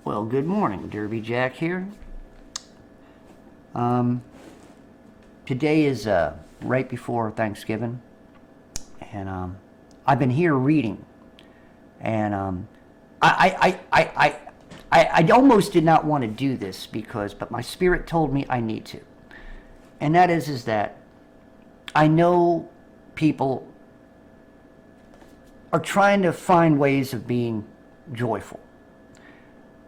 Well, good morning. Derby Jack here. Today is right before Thanksgiving, and I've been here reading, and I almost did not want to do this but my spirit told me I need to, and that is that I know people are trying to find ways of being joyful.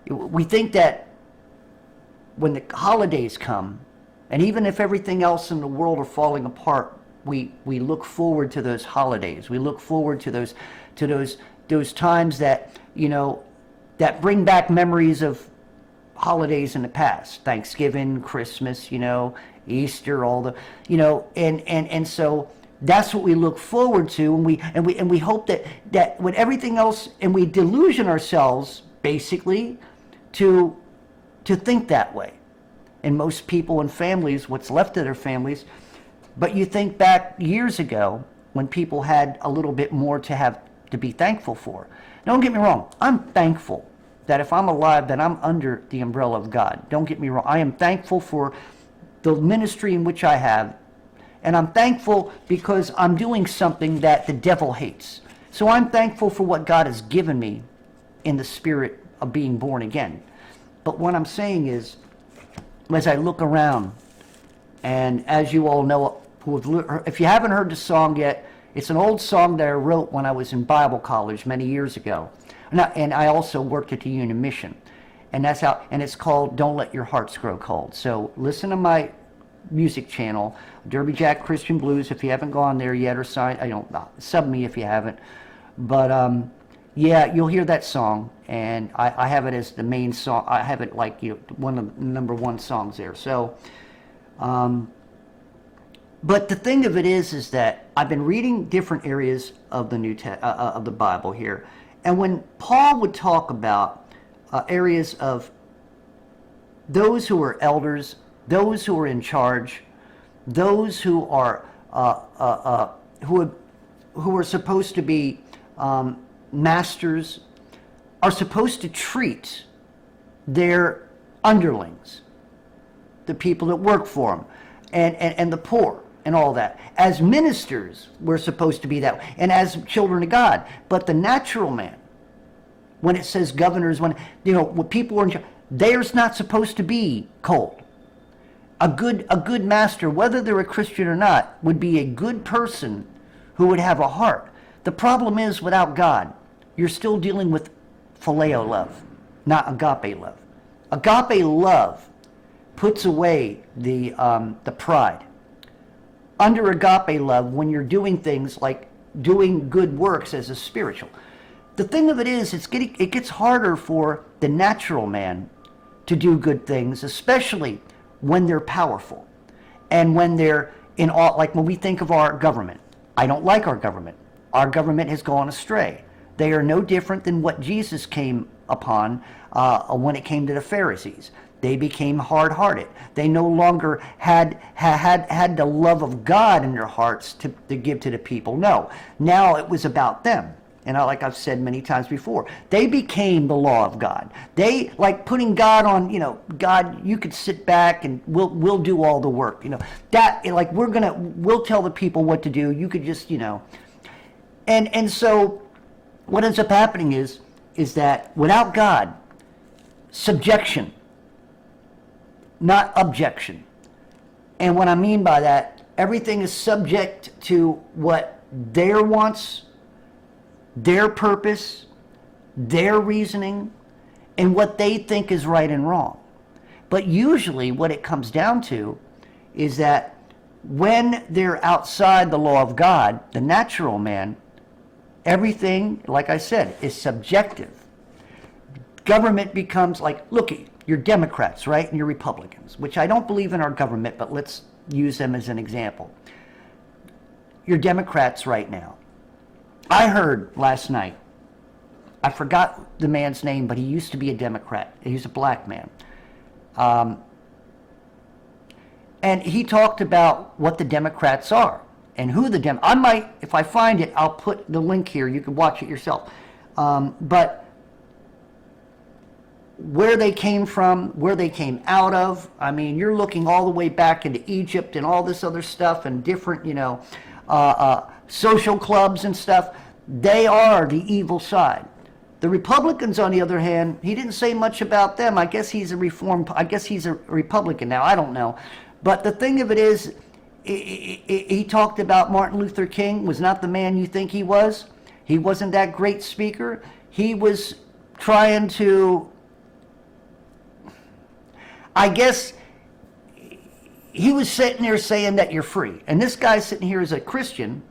We think that when the holidays come, and even if everything else in the world are falling apart, we look forward to those holidays. We look forward to those times that, that bring back memories of holidays in the past. Thanksgiving, Christmas, Easter, all the, and so that's what we look forward to, and we hope that when everything else, and we delusion ourselves basically to think that way. And most people and families, what's left of their families, but you think back years ago when people had a little bit more to be thankful for. Don't get me wrong, I'm thankful that if I'm alive, that I'm under the umbrella of God. Don't get me wrong, I am thankful for the ministry in which I have, and I'm thankful because I'm doing something that the devil hates. So I'm thankful for what God has given me in the spirit of being born again. But what I'm saying is, as I look around, and as you all know, if you haven't heard the song yet, it's an old song that I wrote when I was in Bible college many years ago. And I also worked at the Union Mission. And it's called Don't Let Your Hearts Grow Cold. So listen to my music channel, Derby Jack Christian Blues, if you haven't gone there yet, or sub me if you haven't. But yeah, you'll hear that song, and I have it as the main song. I have it like one of the number one songs there. So, but the thing of it is that I've been reading different areas of the of the Bible here, and when Paul would talk about areas of those who are elders, those who are in charge, those who are who are supposed to be masters, are supposed to treat their underlings, the people that work for them, and the poor and all that. As ministers, we're supposed to be that way, and as children of God. But the natural man, when it says governors, when people are in charge, they're not supposed to be cold. A good master, whether they're a Christian or not, would be a good person who would have a heart. The problem is, without God, you're still dealing with phileo love, not agape love. Agape love puts away the pride. Under agape love, when you're doing things like doing good works as a spiritual, the thing of it is, it gets harder for the natural man to do good things, especially when they're powerful, and when they're in all, like when we think of our government. I don't like our government. Our government has gone astray. They are no different than what Jesus came upon when it came to the Pharisees. They became hard-hearted. They no longer had the love of God in their hearts to give to the people. No, now it was about them. And like I've said many times before, they became the law of God. They, like putting God on, God, you could sit back and we'll do all the work. That, like, we'll tell the people what to do. You could just, And so what ends up happening is that without God, subjection, not objection. And what I mean by that, everything is subject to what their wants, their purpose, their reasoning, and what they think is right and wrong. But usually what it comes down to is that when they're outside the law of God, the natural man, everything, like I said, is subjective. Government becomes like, look, you're Democrats, right? And you're Republicans, which I don't believe in our government, but let's use them as an example. You're Democrats right now. I heard last night, I forgot the man's name, but he used to be a Democrat. He's a black man. And he talked about what the Democrats are and who the I might, if I find it, I'll put the link here. You can watch it yourself. But where they came from, where they came out of. I mean, you're looking all the way back into Egypt and all this other stuff and different, social clubs and stuff. They are the evil side. The Republicans, on the other hand, he didn't say much about them. I guess he's a Republican now. I don't know. But the thing of it is, he talked about Martin Luther King was not the man you think he was. He wasn't that great speaker. He was trying to, I guess, he was sitting there saying that you're free. And this guy sitting here is a Christian,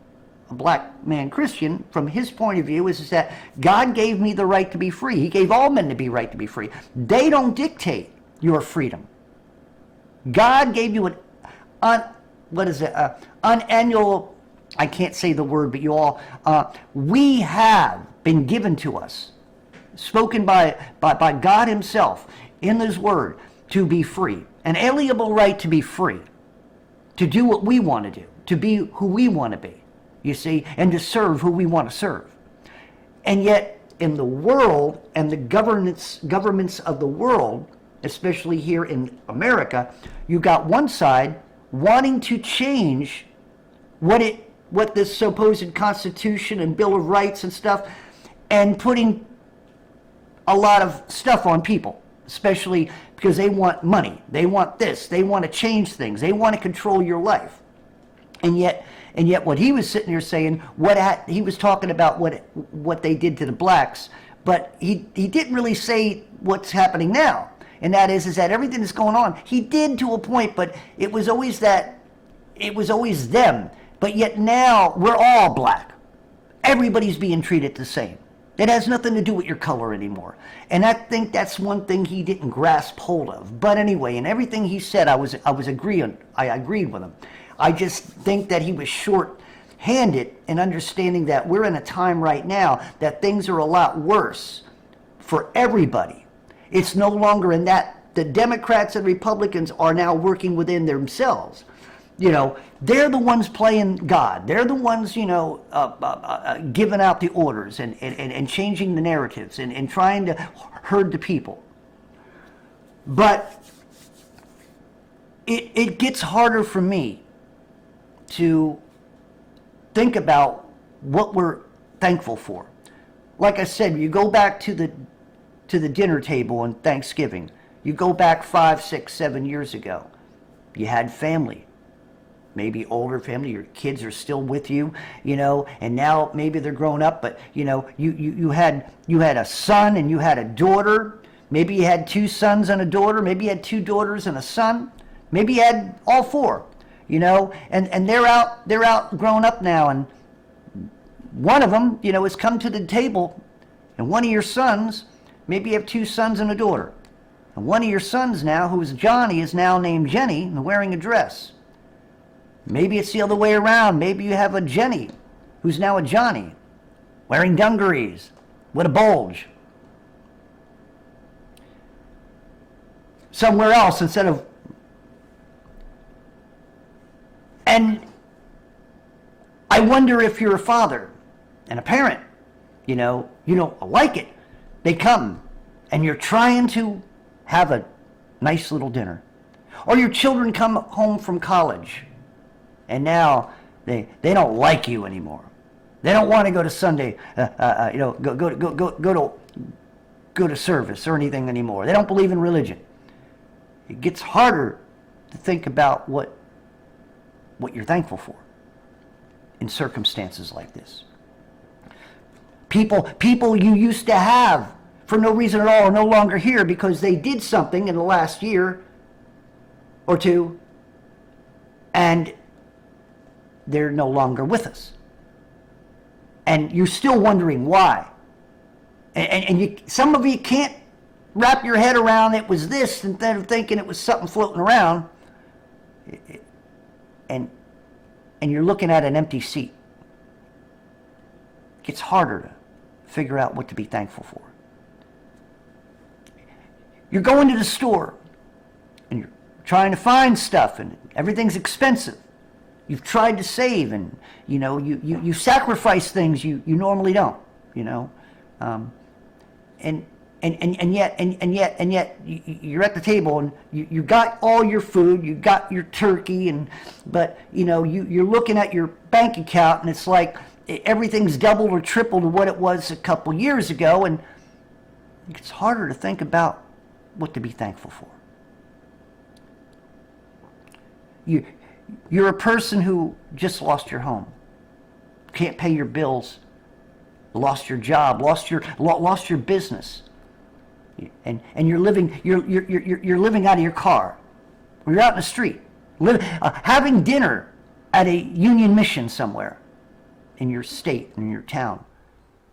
a black man Christian. From his point of view is that God gave me the right to be free. He gave all men the right to be free. They don't dictate your freedom. God gave you unannual, I can't say the word, but you all, we have been given to us, spoken by God himself in his word, to be free. An alienable right to be free, to do what we want to do, to be who we want to be, you see, and to serve who we want to serve. And yet, in the world and the governments of the world, especially here in America, you got one side wanting to change what this supposed Constitution and Bill of Rights and stuff, and putting a lot of stuff on people, especially because they want money. They want this. They want to change things. They want to control your life. And yet what he was sitting here saying, he was talking about what they did to the blacks, but he didn't really say what's happening now. And that is that everything that's going on, he did to a point, but it was always them. But yet now we're all black. Everybody's being treated the same. It has nothing to do with your color anymore. And I think that's one thing he didn't grasp hold of. But anyway, in everything he said, I agreed with him. I just think that he was short-handed in understanding that we're in a time right now that things are a lot worse for everybody. It's no longer in that the Democrats and Republicans are now working within themselves. They're the ones playing God. They're the ones, giving out the orders and changing the narratives and trying to herd the people. But it gets harder for me to think about what we're thankful for. Like I said, you go back to the dinner table on Thanksgiving. You go back 5, 6, 7 years ago. You had family. Maybe older family, your kids are still with you, and now maybe they're grown up, but you had a son and you had a daughter. Maybe you had 2 sons and a daughter. Maybe you had 2 daughters and a son. Maybe you had all 4, and they're out grown up now, and one of them, has come to the table, and one of your sons, maybe you have 2 sons and a daughter, and one of your sons now, who's Johnny, is now named Jenny and wearing a dress. Maybe it's the other way around. Maybe you have a Jenny who's now a Johnny, wearing dungarees with a bulge. Somewhere else instead of... And I wonder if you're a father and a parent, you don't like it. They come and you're trying to have a nice little dinner. Or your children come home from college and now they don't like you anymore. They don't want to go to Sunday, go to service or anything anymore. They don't believe in religion. It gets harder to think about what you're thankful for in circumstances like this. People you used to have for no reason at all are no longer here because they did something in the last year or 2, and they're no longer with us. And you're still wondering why. And some of you can't wrap your head around it was this instead of thinking it was something floating around. And you're looking at an empty seat. It gets harder to figure out what to be thankful for. You're going to the store and you're trying to find stuff and everything's expensive. You've tried to save and you sacrifice things you normally don't, and and yet you're at the table and you got all your food, you got your turkey, but you're looking at your bank account and it's like everything's doubled or tripled to what it was a couple years ago, and it's harder to think about what to be thankful for. You're a person who just lost your home, can't pay your bills, lost your job, lost your business, and you're living out of your car, or you're out in the street, having dinner at a union mission somewhere in your state, in your town,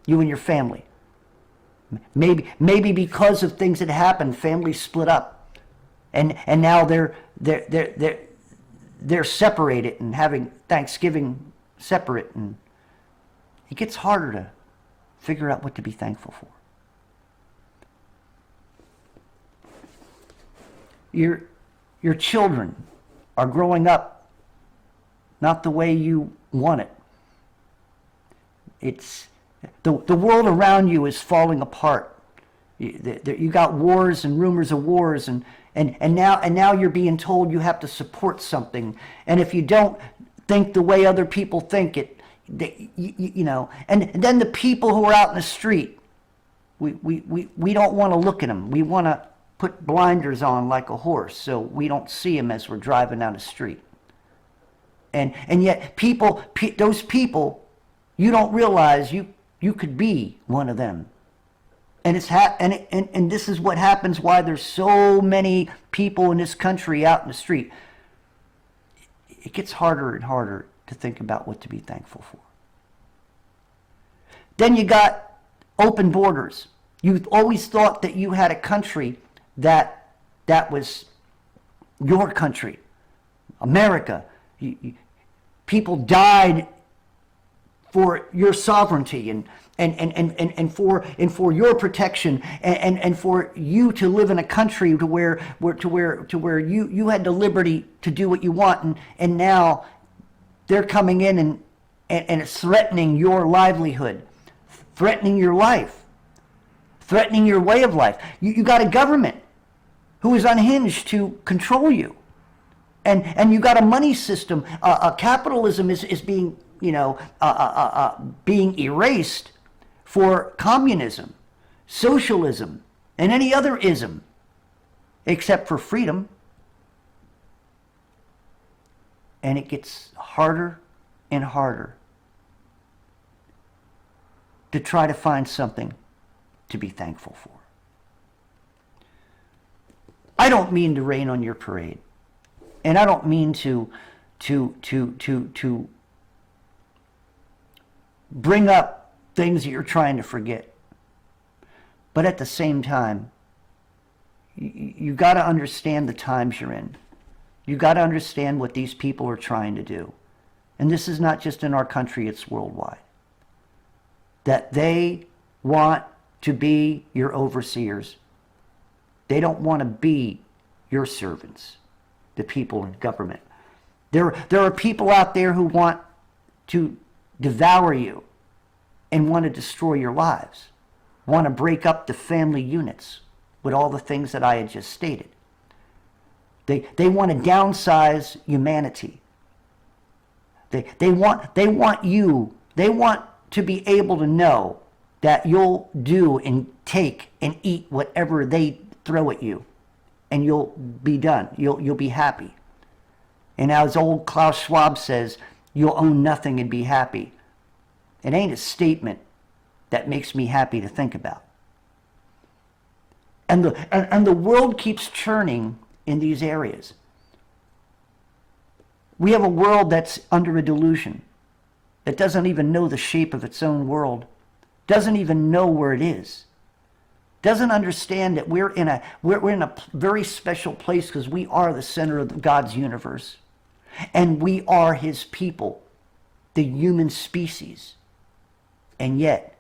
you and your family. Maybe because of things that happened, families split up, and now they're separated and having Thanksgiving separate, and it gets harder to figure out what to be thankful for. Your children are growing up not the way you want it. It's the world around you is falling apart. You got wars and rumors of wars, and now you're being told you have to support something, and if you don't think the way other people think it, and then the people who are out in the street, we don't want to look at them. We want to put blinders on like a horse so we don't see them as we're driving down the street. And yet those people, you don't realize you could be one of them. And and this is what happens, why there's so many people in this country out in the street. It gets harder and harder to think about what to be thankful for. Then you got open borders. You always thought that you had a country that was your country, America. People died for your sovereignty and for your protection and for you to live in a country to where you had the liberty to do what you want, and now they're coming in and it's threatening your livelihood, threatening your life, threatening your way of life. You got a government who is unhinged to control you, and you got a money system. Capitalism is being being erased for communism, socialism, and any other ism, except for freedom. And it gets harder and harder to try to find something to be thankful for. I don't mean to rain on your parade, and I don't mean to bring up things that you're trying to forget. But at the same time, you got to understand the times you're in. You got to understand what these people are trying to do. And this is not just in our country, it's worldwide. That they want to be your overseers. They don't want to be your servants, the people in government. There are people out there who want to devour you and want to destroy your lives, want to break up the family units with all the things that I had just stated. They want to downsize humanity. They want to be able to know that you'll do and take and eat whatever they throw at you, and you'll be done. You'll be happy. And as old Klaus Schwab says, you'll own nothing and be happy. It ain't a statement that makes me happy to think about. And the world keeps churning in these areas. We have a world that's under a delusion, that doesn't even know the shape of its own world, doesn't even know where it is, doesn't understand that we're in a very special place because we are the center of God's universe, and we are His people, the human species. And yet,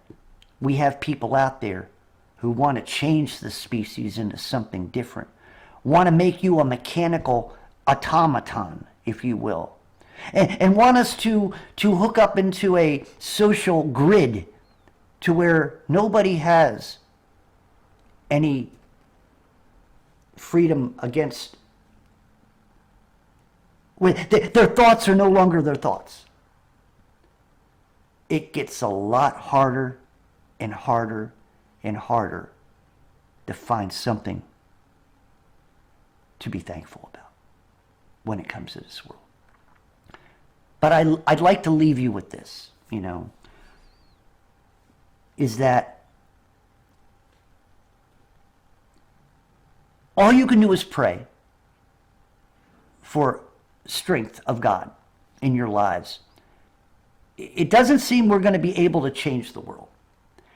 we have people out there who want to change the species into something different, want to make you a mechanical automaton, if you will, and want us to hook up into a social grid to where nobody has any freedom against, their thoughts are no longer their thoughts. It gets a lot harder and harder and harder to find something to be thankful about when it comes to this world. But I'd like to leave you with this, is that all you can do is pray for strength of God in your lives. It doesn't seem we're going to be able to change the world.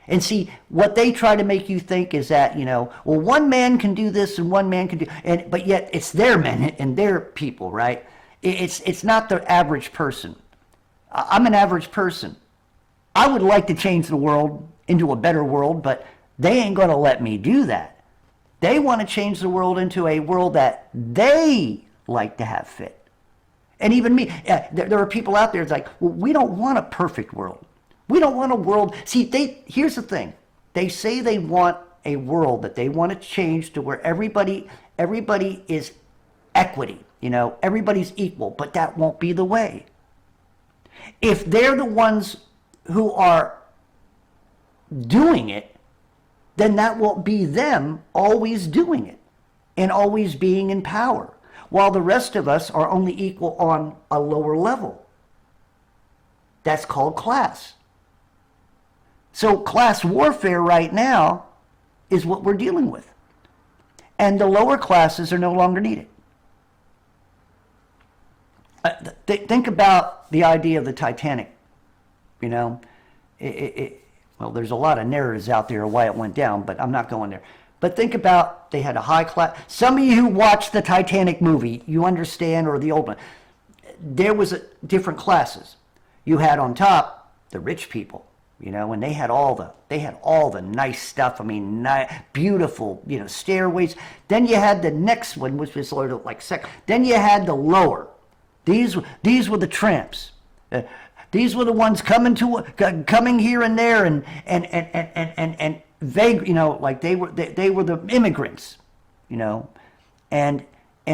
And see, what they try to make you think is that, well, one man can do this and one man can do, but yet it's their men and their people, right? It's not the average person. I'm an average person. I would like to change the world into a better world, but they ain't going to let me do that. They want to change the world into a world that they like to have fit. And even me, there are people out there, it's like, well, we don't want a perfect world. We don't want a world. See, here's the thing. They say they want a world that they want to change to where everybody is equity, everybody's equal, but that won't be the way. If they're the ones who are doing it, then that will be them always doing it and always being in power, while the rest of us are only equal on a lower level. That's called class. So class warfare right now is what we're dealing with. And the lower classes are no longer needed. Think about the idea of the Titanic. Well, there's a lot of narratives out there of why it went down, but I'm not going there. But think about, they had a high class. Some of you who watched the Titanic movie, you understand, or the old one. There was different classes. You had on top the rich people, and they had all the nice stuff. I mean, beautiful, stairways. Then you had the next one, which was sort of like second. Then you had the lower. These were the tramps. These were the ones coming here and there and vague, like they were the immigrants, and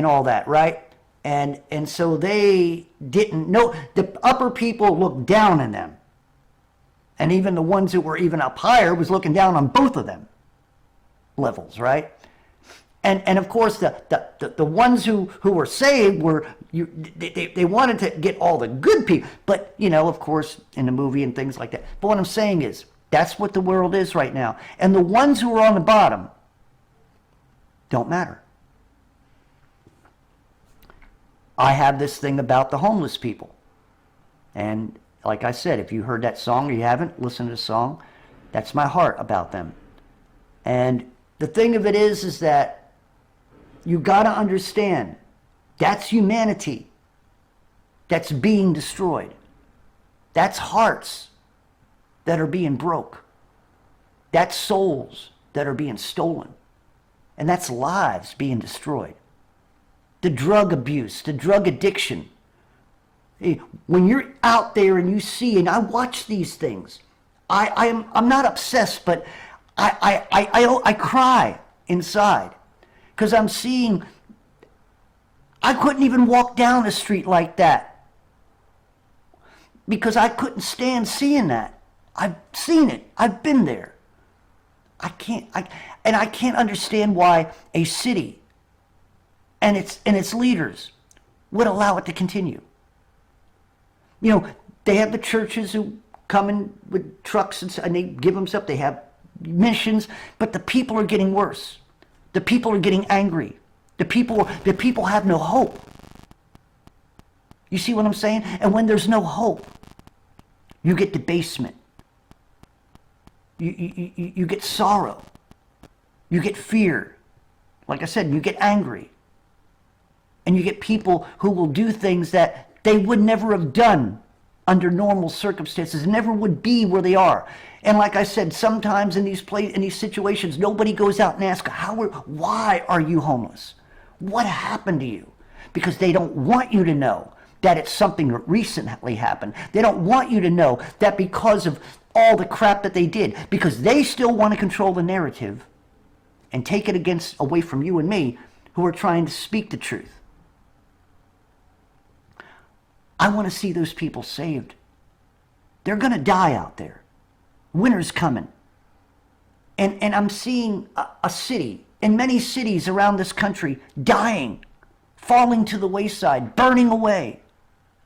all that, right? And so they didn't know. The upper people looked down on them, and even the ones that were even up higher was looking down on both of them levels, right? And of course the ones who were saved they wanted to get all the good people, but of course in the movie and things like that. But what I'm saying is that's what the world is right now, and the ones who are on the bottom don't matter. I have this thing about the homeless people, and like I said, if you heard that song or you haven't, listen to the song. That's my heart about them. And the thing of it is that you got to understand that's humanity that's being destroyed. That's hearts that are being broke. That's souls that are being stolen. And that's lives being destroyed. The drug abuse, the drug addiction. When you're out there and you see, and I watch these things, I'm not obsessed, but I cry inside. Because I'm seeing, I couldn't even walk down a street like that. Because I couldn't stand seeing that. I've seen it. I've been there. I can't understand why a city and its leaders would allow it to continue. They have the churches who come in with trucks and they give them stuff. They have missions, but the people are getting worse. The people are getting angry. The people have no hope. You see what I'm saying? And when there's no hope, you get debasement. You get sorrow. You get fear. Like I said, you get angry. And you get people who will do things that they would never have done under normal circumstances, never would be where they are. And like I said, sometimes in these situations, nobody goes out and asks, why are you homeless? What happened to you? Because they don't want you to know that it's something that recently happened. They don't want you to know that because of all the crap that they did, because they still want to control the narrative and take it away from you and me who are trying to speak the truth. I want to see those people saved. They're going to die out there. Winter's coming. And I'm seeing a city, and many cities around this country, dying, falling to the wayside, burning away,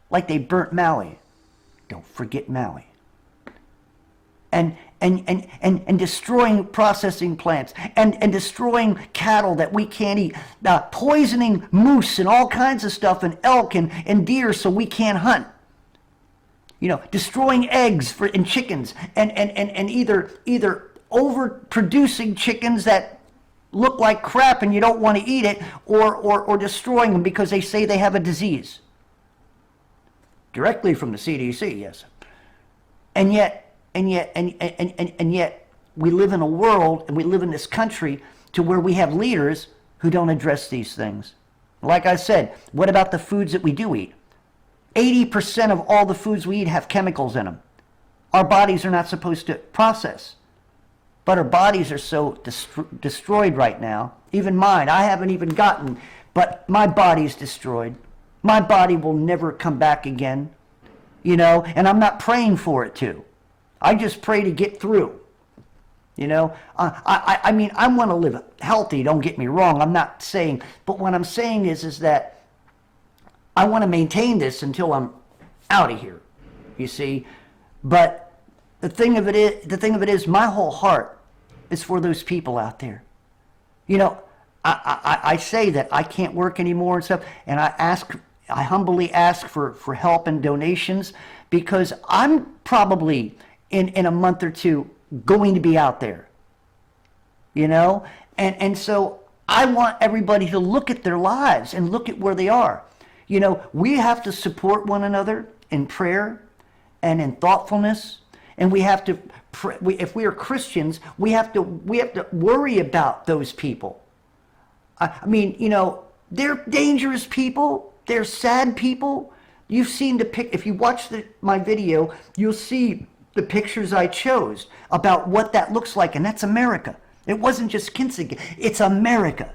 like they burnt Maui. Don't forget Maui. And destroying processing plants, and destroying cattle that we can't eat, poisoning moose and all kinds of stuff, and elk and deer so we can't hunt. Destroying eggs and chickens, and either overproducing chickens that look like crap and you don't want to eat it, or destroying them because they say they have a disease. Directly from the CDC, yes. And yet we live in a world, and we live in this country to where we have leaders who don't address these things. Like I said, what about the foods that we do eat? 80% of all the foods we eat have chemicals in them. Our bodies are not supposed to process. But our bodies are so destroyed right now. Even mine, I haven't even gotten, but my body's destroyed. My body will never come back again, and I'm not praying for it to. I just pray to get through. I mean, I want to live healthy, don't get me wrong. I'm not saying, but what I'm saying is that I want to maintain this until I'm out of here, you see. But the thing of it is, my whole heart is for those people out there. I say that I can't work anymore and stuff, and I humbly ask for help and donations, because I'm probably in a month or two going to be out there. And so I want everybody to look at their lives and look at where they are. We have to support one another in prayer and in thoughtfulness, and we have to if we are Christians, we have to worry about those people. I mean, they're dangerous people. They're sad people. You've seen if you watch my video, you'll see the pictures I chose about what that looks like, and that's America. It wasn't just Kinsigan. It's America.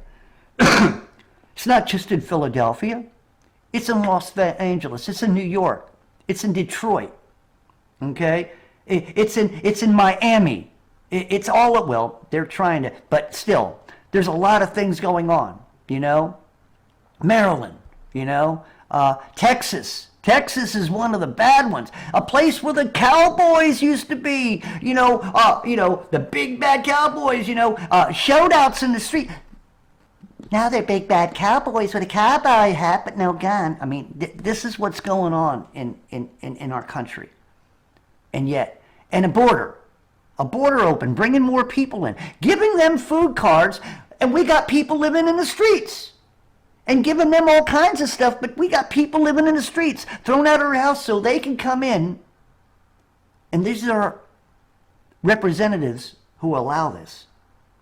It's not just in Philadelphia. It's in Los Angeles. It's in New York. It's in Detroit. Okay? It's in Miami. It's all, well, they're trying to, but still, there's a lot of things going on, Maryland, Texas. Texas is one of the bad ones. A place where the cowboys used to be, the big bad cowboys, shoutouts in the street. Now they're big bad cowboys with a cowboy hat but no gun. I mean, this is what's going on in our country. And yet, and a border open, bringing more people in, giving them food cards, and we got people living in the streets. And giving them all kinds of stuff, but we got people living in the streets, thrown out of their house so they can come in. And these are representatives who allow this.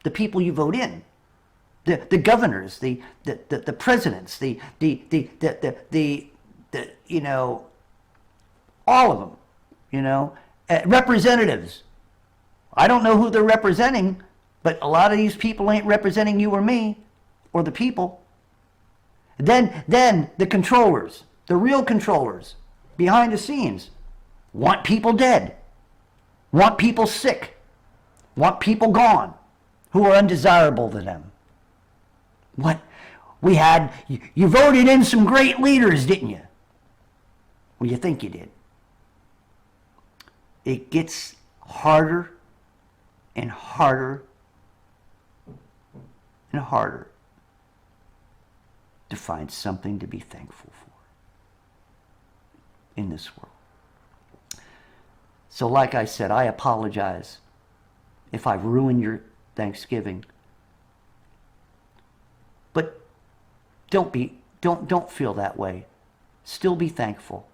The people you vote in. The governors, the presidents, all of them, representatives. I don't know who they're representing, but a lot of these people ain't representing you or me or the people. Then the controllers, the real controllers, behind the scenes, want people dead, want people sick, want people gone, who are undesirable to them. What? You voted in some great leaders, didn't you? Well, you think you did. It gets harder and harder and harder to find something to be thankful for in this world. So like I said, I apologize if I've ruined your Thanksgiving. But don't feel that way. Still be thankful.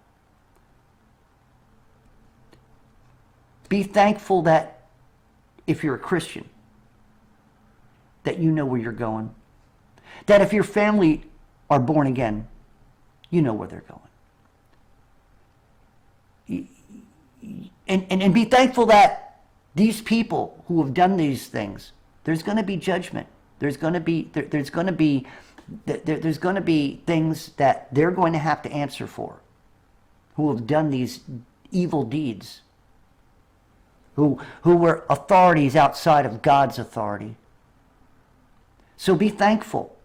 Be thankful that if you're a Christian, that you know where you're going. That if your family are born again, you know where they're going. And be thankful that these people who have done these things, there's going to be judgment. There's going to be there's going to be there's going to be things that they're going to have to answer for, who have done these evil deeds, who were authorities outside of God's authority. So be thankful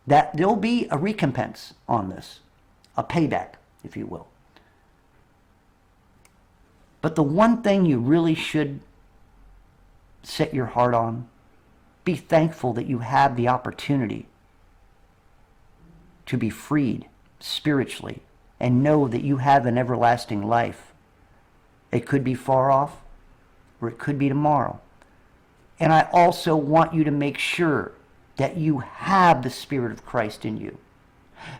that there'll be a recompense on this, a payback, if you will. But the one thing you really should set your heart on, be thankful that you have the opportunity to be freed spiritually and know that you have an everlasting life. It could be far off, or it could be tomorrow. And I also want you to make sure that you have the Spirit of Christ in you.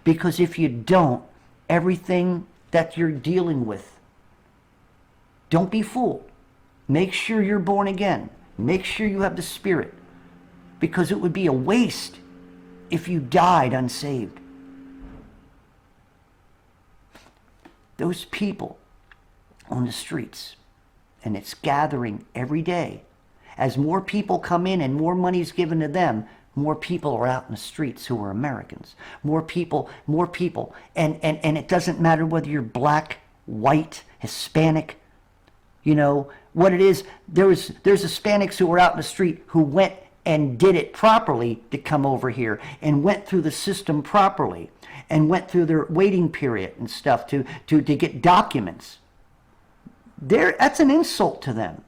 Because if you don't, everything that you're dealing with, don't be fooled. Make sure you're born again. Make sure you have the Spirit. Because it would be a waste if you died unsaved. Those people on the streets, and it's gathering every day. As more people come in and more money is given to them, more people are out in the streets who are Americans. More people. And it doesn't matter whether you're black, white, Hispanic, you know, what it is. There's Hispanics who were out in the street who went and did it properly to come over here and went through the system properly and went through their waiting period and stuff to get documents. That's an insult to them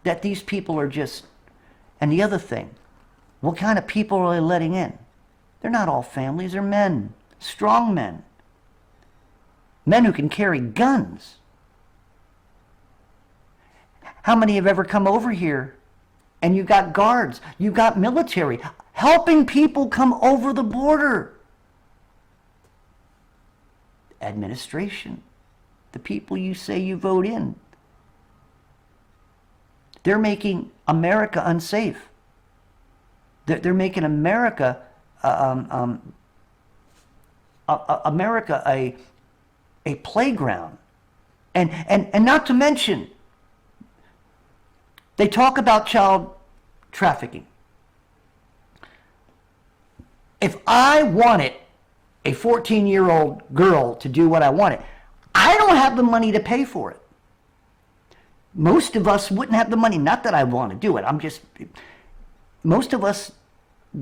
that these people are just... And the other thing, what kind of people are they letting in? They're not all families. They're men, strong men. Men who can carry guns. How many have ever come over here and you got guards, you got military helping people come over the border? Administration, the people you say you vote in. They're making America unsafe. They're making America America a playground. And not to mention, they talk about child trafficking. If I wanted a 14-year-old girl to do what I wanted, I don't have the money to pay for it. Most of us wouldn't have the money. Not that I want to do it. Most of us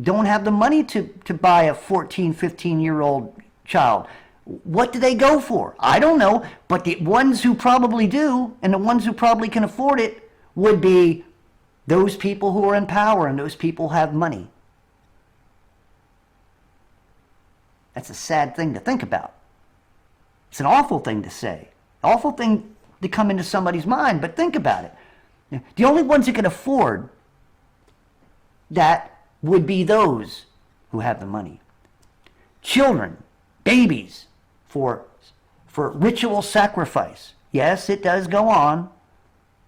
don't have the money to buy a 14, 15-year-old child. What do they go for? I don't know. But the ones who probably do, and the ones who probably can afford it, would be those people who are in power and those people who have money. That's a sad thing to think about. It's an awful thing to say. Awful thing to come into somebody's mind, but think about it. The only ones who can afford that would be those who have the money. Children, babies, for ritual sacrifice. Yes, it does go on.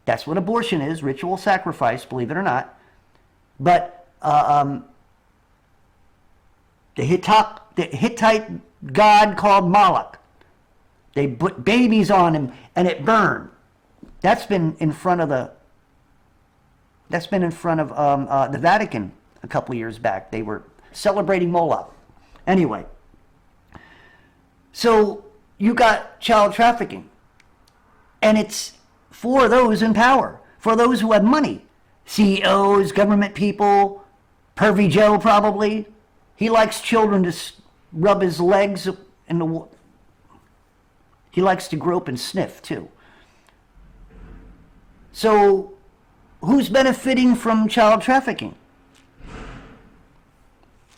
That's what abortion is, ritual sacrifice, believe it or not. But the Hittite god called Moloch, they put babies on him and it burned. That's been in front of the Vatican a couple of years back. They were celebrating Moloch. Anyway, so you got child trafficking, and it's for those in power, for those who have money. CEOs, government people, Pervy Joe probably. He likes children to rub his legs in the... He likes to grope and sniff too. So who's benefiting from child trafficking?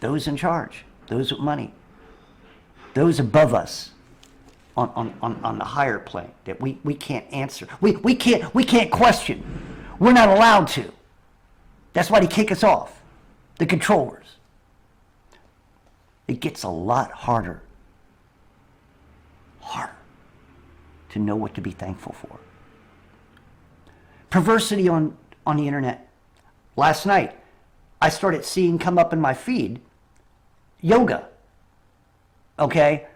Those in charge, those with money, those above us on the higher plane that we can't answer. We can't question. We're not allowed to. That's why they kick us off, the controllers. It gets a lot harder to know what to be thankful for. Perversity on the internet. Last night, I started seeing come up in my feed yoga. Okay?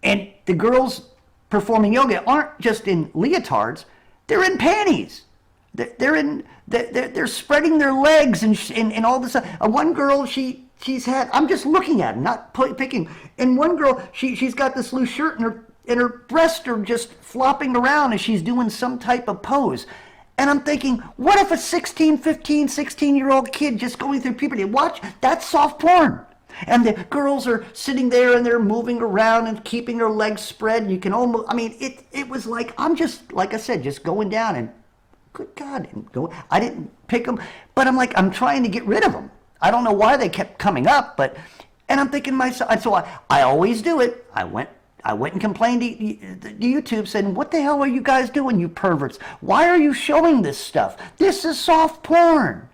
And the girls performing yoga aren't just in leotards, they're in panties. They're spreading their legs and all this. One girl, she's had. I'm just looking at, not picking. And one girl, she's got this loose shirt and her breasts are just flopping around as she's doing some type of pose. And I'm thinking, what if a 16, 15, 16-year-old kid just going through puberty? Watch, that's soft porn. And the girls are sitting there and they're moving around and keeping their legs spread. And you can almost, I mean, it was like, I'm just, like I said, just going down and, good God, I didn't pick them. But I'm like, I'm trying to get rid of them. I don't know why they kept coming up, and I'm thinking to myself, so I always do it. I went and complained to YouTube, saying, what the hell are you guys doing, you perverts? Why are you showing this stuff? This is soft porn.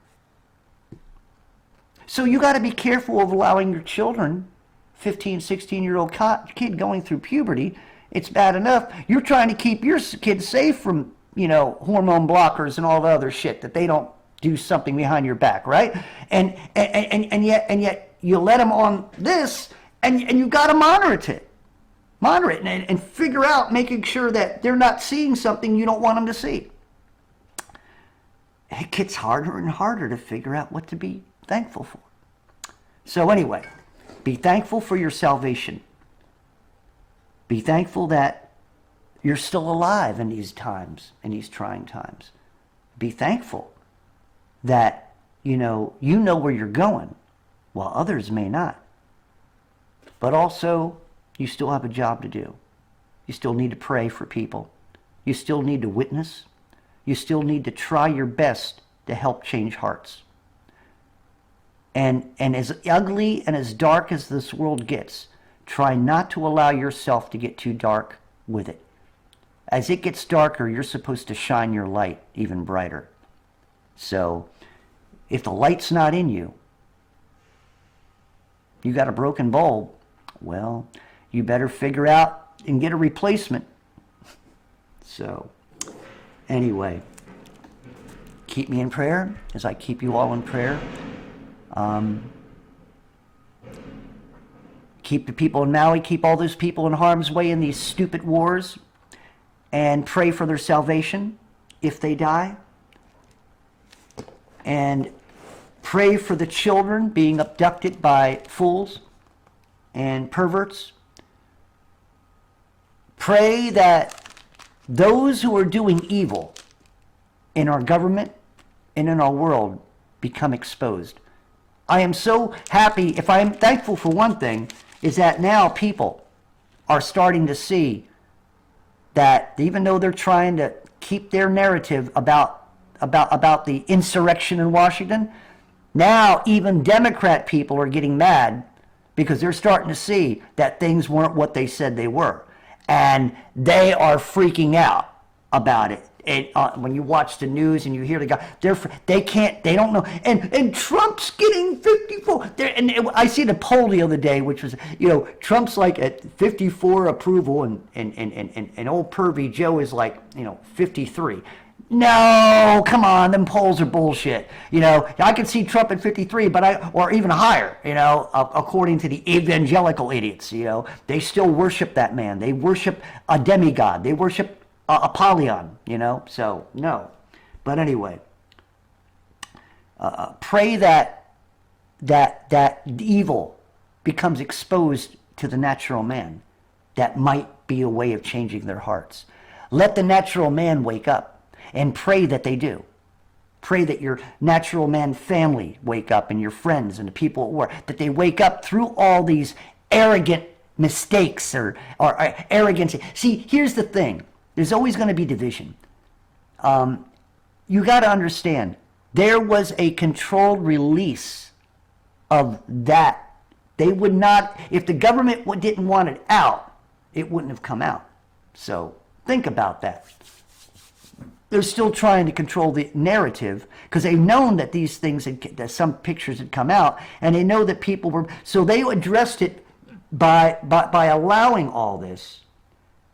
So you got to be careful of allowing your children, 15, 16-year-old kid going through puberty. It's bad enough. You're trying to keep your kids safe from, hormone blockers and all the other shit, that they don't do something behind your back, right? And yet you let them on this, and you got to monitor it and figure out, making sure that they're not seeing something you don't want them to see. It gets harder and harder to figure out what to be thankful for. So anyway, be thankful for your salvation. Be thankful that you're still alive in these times, in these trying times. Be thankful that you know where you're going, while others may not. But also, you still have a job to do. You still need to pray for people. You still need to witness. You still need to try your best to help change hearts. And as ugly and as dark as this world gets, try not to allow yourself to get too dark with it. As it gets darker, you're supposed to shine your light even brighter. So, if the light's not in you, you got a broken bulb, well, you better figure out and get a replacement. So, anyway, keep me in prayer as I keep you all in prayer. Keep the people in Maui, keep all those people in harm's way in these stupid wars, and pray for their salvation if they die. And pray for the children being abducted by fools and perverts. Pray that those who are doing evil in our government and in our world become exposed. I am so happy, if I am thankful for one thing, is that now people are starting to see that even though they're trying to keep their narrative about the insurrection in Washington, now even Democrat people are getting mad because they're starting to see that things weren't what they said they were. And they are freaking out about it. When you watch the news and you hear the guy, they don't know. And Trump's getting 54. And I see the poll the other day, which was, Trump's like at 54 approval, and old pervy Joe is like, 53. No, come on, them polls are bullshit. I can see Trump at 53, or even higher, according to the evangelical idiots, they still worship that man. They worship a demigod. They worship Apollyon, so no. But anyway, pray that evil becomes exposed to the natural man. That might be a way of changing their hearts. Let the natural man wake up. And pray that they do. Pray that your natural man family wake up, and your friends and the people at work, that they wake up through all these arrogant mistakes or arrogance. See, here's the thing. There's always going to be division. You got to understand, there was a controlled release of that. They would not, if the government didn't want it out, it wouldn't have come out. So think about that. They're still trying to control the narrative because they've known that these things, that some pictures had come out, and they know that people were, so they addressed it by allowing all this,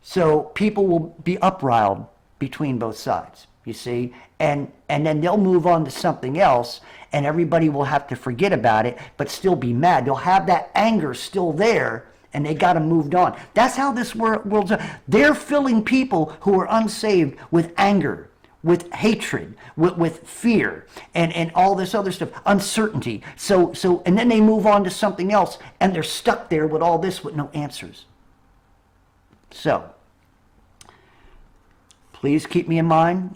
so people will be upriled between both sides, you see, and then they'll move on to something else, and everybody will have to forget about it, but still be mad. They'll have that anger still there, and they got to move on. That's how this world's. They're filling people who are unsaved with anger, with hatred, with fear, and all this other stuff, uncertainty. And then they move on to something else, and they're stuck there with all this with no answers. So, please keep me in mind.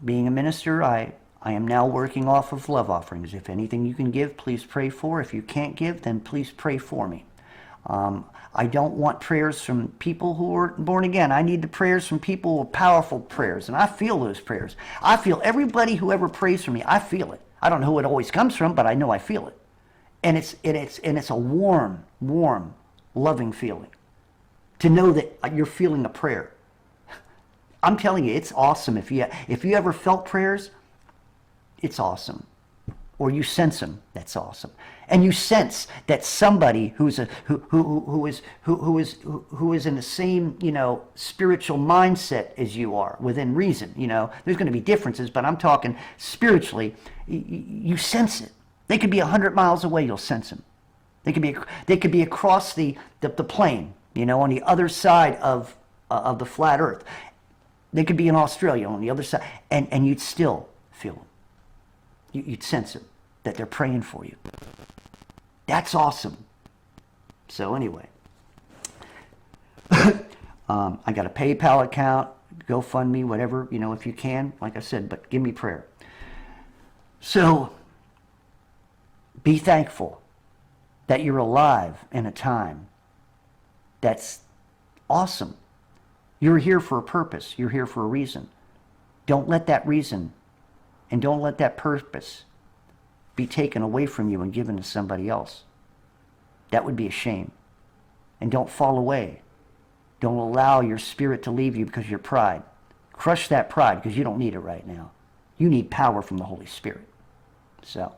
Being a minister, I am now working off of love offerings. If anything you can give, please pray for. If you can't give, then please pray for me. I don't want prayers from people who are born again. I need the prayers from people with powerful prayers, and I feel those prayers. I feel everybody who ever prays for me, I feel it. I don't know who it always comes from, but I know I feel it. And it's a warm, loving feeling to know that you're feeling a prayer. I'm telling you, it's awesome. If you ever felt prayers, it's awesome. Or you sense them, that's awesome. And you sense that somebody who is in the same, spiritual mindset as you are, within reason. There's going to be differences, but I'm talking spiritually. You sense it. They could be 100 miles away. You'll sense them. They could be across the plane, on the other side of the flat Earth. They could be in Australia on the other side, and you'd still feel them. You'd sense it, that they're praying for you. That's awesome. So anyway, I got a PayPal account, GoFundMe, whatever, if you can, like I said, but give me prayer. So be thankful that you're alive in a time that's awesome. You're here for a purpose. You're here for a reason. Don't let that reason and don't let that purpose be taken away from you and given to somebody else. That would be a shame. And don't fall away. Don't allow your spirit to leave you because of your pride. Crush that pride because you don't need it right now. You need power from the Holy Spirit. So,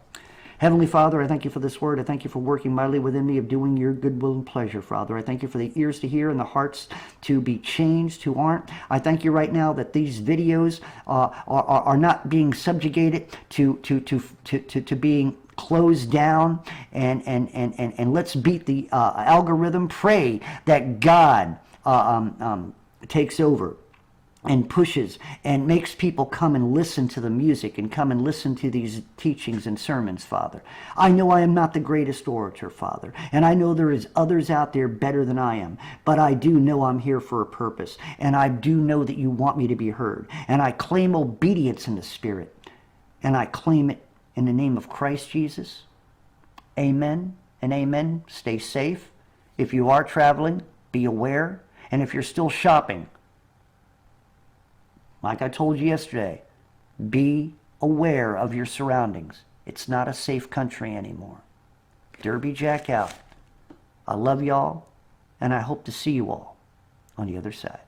Heavenly Father, I thank you for this word. I thank you for working mightily within me of doing your good will and pleasure, Father. I thank you for the ears to hear and the hearts to be changed who aren't. I thank you right now that these videos are not being subjugated to being closed down, and let's beat the algorithm. Pray that God takes over and pushes and makes people come and listen to the music and come and listen to these teachings and sermons, Father. I know I am not the greatest orator, Father, and I know there is others out there better than I am, but I do know I'm here for a purpose, and I do know that you want me to be heard, and I claim obedience in the Spirit, and I claim it in the name of Christ Jesus. Amen and amen. Stay safe. If you are traveling, be aware, and if you're still shopping, like I told you yesterday, be aware of your surroundings. It's not a safe country anymore. Derby Jack out. I love y'all, and I hope to see you all on the other side.